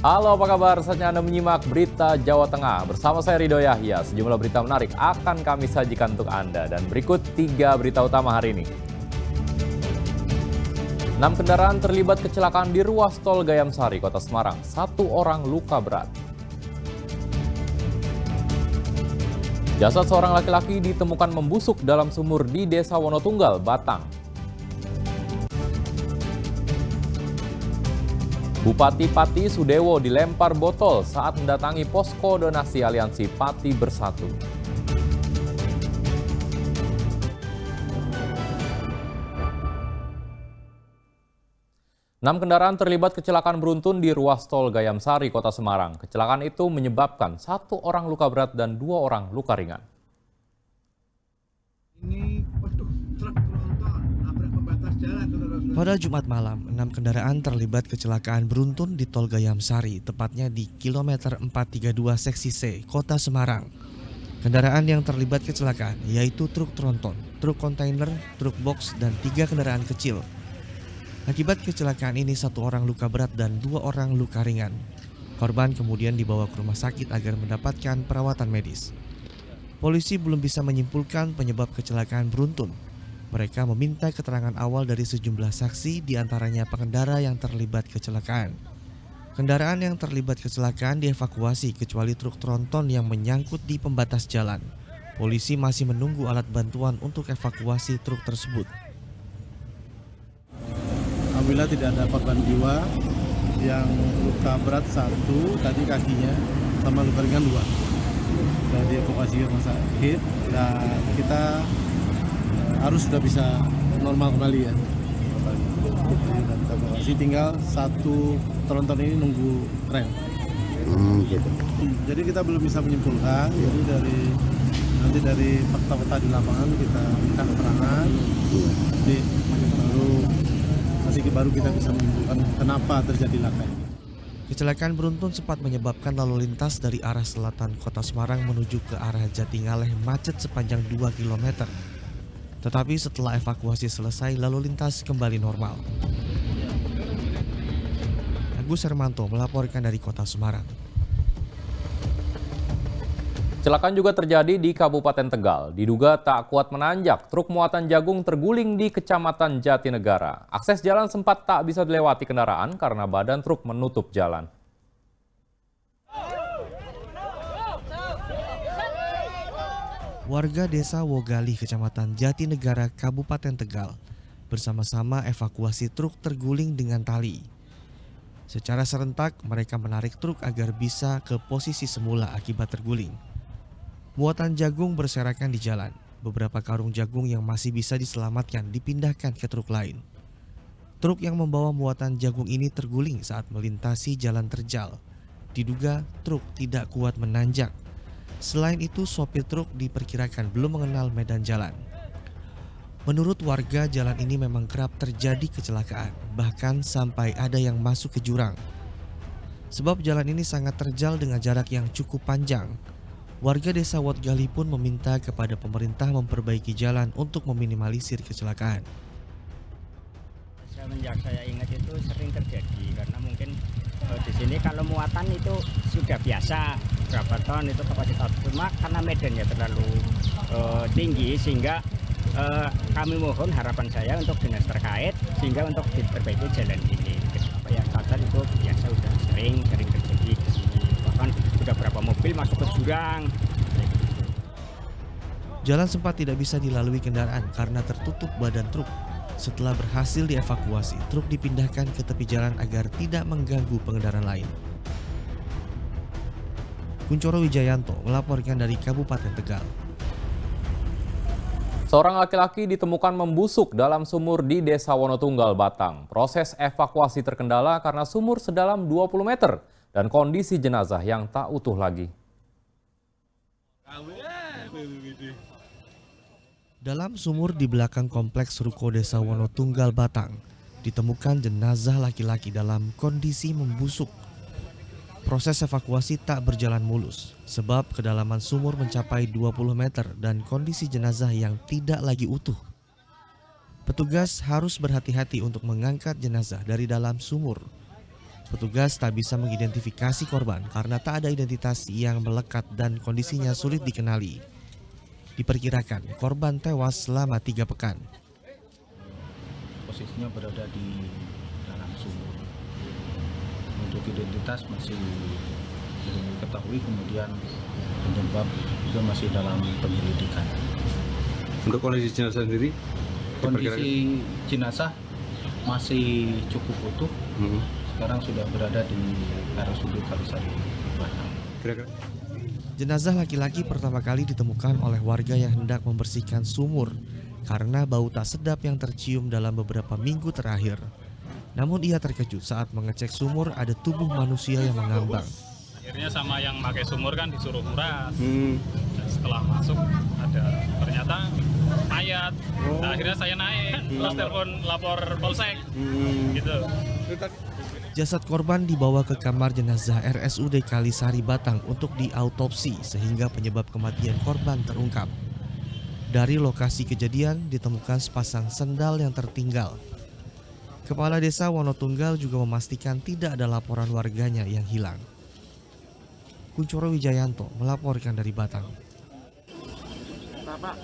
Halo, apa kabar? Saatnya Anda menyimak berita Jawa Tengah. Bersama saya Ridho Yahya, sejumlah berita menarik akan kami sajikan untuk Anda. Dan berikut 3 berita utama hari ini. 6 kendaraan terlibat kecelakaan di ruas tol Gayamsari, Kota Semarang. 1 orang luka berat. Jasad seorang laki-laki ditemukan membusuk dalam sumur di Desa Wonotunggal, Batang. Bupati Pati Sudewo dilempar botol saat mendatangi posko donasi Aliansi Pati Bersatu. Enam kendaraan terlibat kecelakaan beruntun di ruas tol Gayamsari, Kota Semarang. Kecelakaan itu menyebabkan 1 orang luka berat dan 2 orang luka ringan. Pada Jumat malam, 6 kendaraan terlibat kecelakaan beruntun di Tol Gayamsari, tepatnya di kilometer 432 seksi C, Kota Semarang. Kendaraan yang terlibat kecelakaan yaitu truk tronton, truk kontainer, truk box, dan 3 kendaraan kecil. Akibat kecelakaan ini 1 orang luka berat dan 2 orang luka ringan. Korban kemudian dibawa ke rumah sakit agar mendapatkan perawatan medis. Polisi belum bisa menyimpulkan penyebab kecelakaan beruntun. Mereka meminta keterangan awal dari sejumlah saksi, diantaranya pengendara yang terlibat kecelakaan. Kendaraan yang terlibat kecelakaan dievakuasi kecuali truk tronton yang menyangkut di pembatas jalan. Polisi masih menunggu alat bantuan untuk evakuasi truk tersebut. Alhamdulillah tidak ada korban jiwa, yang luka berat 1, tadi kakinya, sama luka ringan 2. Sudah dievakuasi ke rumah sakit dan kita harus sudah bisa normal kembali ya. Jadi tinggal 1 tronton ini nunggu rem. Gitu. Jadi kita belum bisa menyimpulkan. Jadi dari fakta-fakta di lapangan kita minta keterangan. Jadi baru kita bisa menyimpulkan kenapa terjadi laka ini. Kecelakaan beruntun sempat menyebabkan lalu lintas dari arah selatan Kota Semarang menuju ke arah Jatingaleh macet sepanjang 2 km. Tetapi setelah evakuasi selesai, lalu lintas kembali normal. Agus Hermanto melaporkan dari Kota Semarang. Kecelakaan juga terjadi di Kabupaten Tegal. Diduga tak kuat menanjak, truk muatan jagung terguling di Kecamatan Jatinegara. Akses jalan sempat tak bisa dilewati kendaraan karena badan truk menutup jalan. Warga desa Wogali, Kecamatan Jatinegara, Kabupaten Tegal, bersama-sama evakuasi truk terguling dengan tali. Secara serentak, mereka menarik truk agar bisa ke posisi semula akibat terguling. Muatan jagung berserakan di jalan. Beberapa karung jagung yang masih bisa diselamatkan dipindahkan ke truk lain. Truk yang membawa muatan jagung ini terguling saat melintasi jalan terjal. Diduga truk tidak kuat menanjak. Selain itu, sopir truk diperkirakan belum mengenal medan jalan. Menurut warga, jalan ini memang kerap terjadi kecelakaan, bahkan sampai ada yang masuk ke jurang. Sebab jalan ini sangat terjal dengan jarak yang cukup panjang. Warga desa Wogali pun meminta kepada pemerintah memperbaiki jalan untuk meminimalisir kecelakaan. Semenjak saya ingat itu sering terjadi karena mungkin di sini kalau muatan itu sudah biasa berapa ton itu kapasitas, cuma karena medannya terlalu tinggi sehingga kami mohon harapan saya untuk dinas terkait sehingga untuk diperbaiki jalan ini. Yang sadar itu biasa sudah sering terjadi di sini, bahkan sudah berapa mobil masuk ke jurang. Jalan sempat tidak bisa dilalui kendaraan karena tertutup badan truk. Setelah berhasil dievakuasi, truk dipindahkan ke tepi jalan agar tidak mengganggu pengendara lain. Kuncoro Wijayanto melaporkan dari Kabupaten Tegal. Seorang laki-laki ditemukan membusuk dalam sumur di Desa Wonotunggal, Batang. Proses evakuasi terkendala karena sumur sedalam 20 meter dan kondisi jenazah yang tak utuh lagi. Dalam sumur di belakang kompleks ruko Desa Wonotunggal, Batang, ditemukan jenazah laki-laki dalam kondisi membusuk. Proses evakuasi tak berjalan mulus, sebab kedalaman sumur mencapai 20 meter dan kondisi jenazah yang tidak lagi utuh. Petugas harus berhati-hati untuk mengangkat jenazah dari dalam sumur. Petugas tak bisa mengidentifikasi korban karena tak ada identitas yang melekat dan kondisinya sulit dikenali. Diperkirakan korban tewas selama 3 pekan. Posisinya berada di dalam sumur. Untuk identitas masih belum diketahui, kemudian penyebab juga masih dalam penyelidikan. Untuk kondisi jenazah sendiri? Kondisi jenazah masih cukup utuh. Sekarang sudah berada di RSUD Kalisari Batam. Kira-kira Jenazah laki-laki pertama kali ditemukan oleh warga yang hendak membersihkan sumur karena bau tak sedap yang tercium dalam beberapa minggu terakhir. Namun ia terkejut saat mengecek sumur ada tubuh manusia yang mengambang. Akhirnya sama yang pakai sumur kan disuruh nguras. Dan setelah masuk ada ternyata mayat. Nah, akhirnya saya naik, terus telepon lapor polsek. Gitu. Jasad korban dibawa ke kamar jenazah RSUD Kalisari Batang untuk diautopsi sehingga penyebab kematian korban terungkap. Dari lokasi kejadian ditemukan sepasang sendal yang tertinggal. Kepala Desa Wonotunggal juga memastikan tidak ada laporan warganya yang hilang. Kuncoro Wijayanto melaporkan dari Batang. Pak,